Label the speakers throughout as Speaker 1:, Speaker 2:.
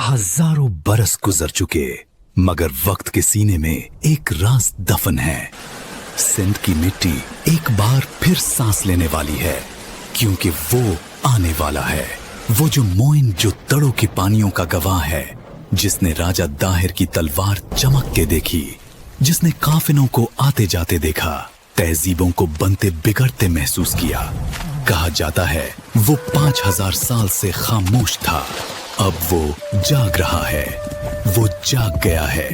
Speaker 1: हजारों बरस गुजर चुके, मगर वक्त के सीने में एक राज दफन है। सिंध की मिट्टी एक बार फिर सांस लेने वाली है, क्योंकि वो आने वाला है। वो जो मोइन जो तड़ों के पानियों का गवाह है, जिसने राजा दाहिर की तलवार चमक के देखी, जिसने काफिलों को आते जाते देखा, तहजीबों को बनते बिगड़ते महसूस किया। कहा जाता है वो 5000 साल से खामोश था, अब वो जाग रहा है, वो जाग गया है।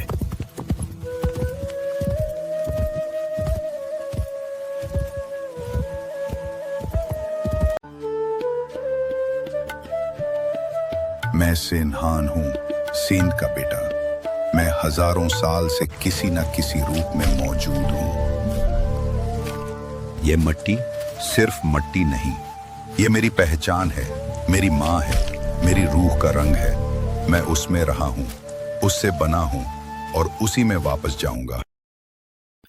Speaker 2: मैं सिन्हान हूँ, सिंध का बेटा। मैं हजारों साल से किसी न किसी रूप में मौजूद हूँ। ये मट्टी सिर्फ मट्टी नहीं, ये मेरी पहचान है, मेरी माँ है, मेरी रूह का रंग है। मैं उसमें रहा हूँ, उससे बना हूँ और उसी में वापस जाऊंगा।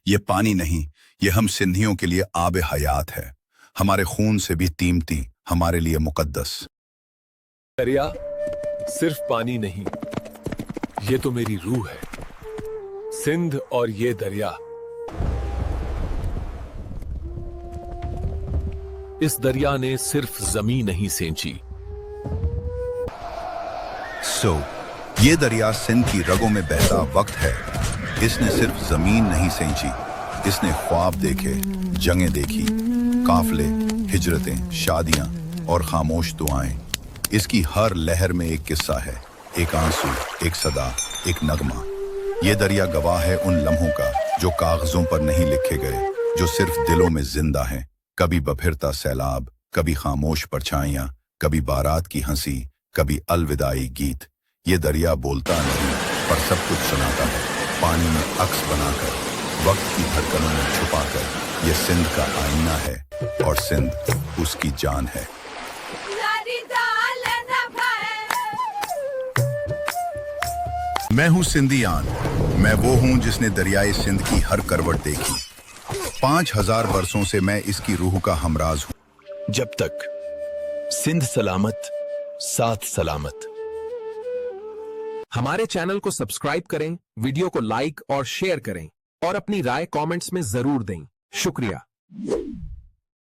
Speaker 2: ये पानी नहीं, ये हम सिंधियों के लिए आब हयात है, हमारे खून से भी कीमती, हमारे लिए मुकद्दस।
Speaker 3: दरिया सिर्फ पानी नहीं, ये तो मेरी रूह है। सिंध और ये दरिया, इस दरिया ने सिर्फ जमीन नहीं सेंची।
Speaker 2: ये दरिया सिंध की रगों में बहता वक्त है। इसने सिर्फ जमीन नहीं सेंची, इसने ख्वाब देखे, जंगें देखी, काफले, हिजरतें, शादियां और खामोश दुआएं। इसकी हर लहर में एक किस्सा है, एक आंसू, एक सदा, एक नगमा। ये दरिया गवाह है उन लम्हों का जो कागजों पर नहीं लिखे गए, जो सिर्फ दिलों में जिंदा हैं। कभी बफिरता सैलाब, कभी खामोश परछाइयां, कभी बारात की हंसी, कभी अलविदाई गीत। ये दरिया बोलता नहीं, पर सब कुछ सुनाता है, पानी में अक्स बनाकर, वक्त की धड़कनों में छुपाकर। ये सिंध का आईना है और सिंध उसकी जान है। मैं हूँ सिंधियान। मैं वो हूँ जिसने दरियाए सिंध की हर करवट देखी। 5000 वर्षों से मैं इसकी रूह का हमराज हूँ।
Speaker 4: जब तक सिंध सलामत, साथ सलामत।
Speaker 5: हमारे चैनल को सब्सक्राइब करें, वीडियो को लाइक और शेयर करें और अपनी राय कमेंट्स में जरूर दें। शुक्रिया।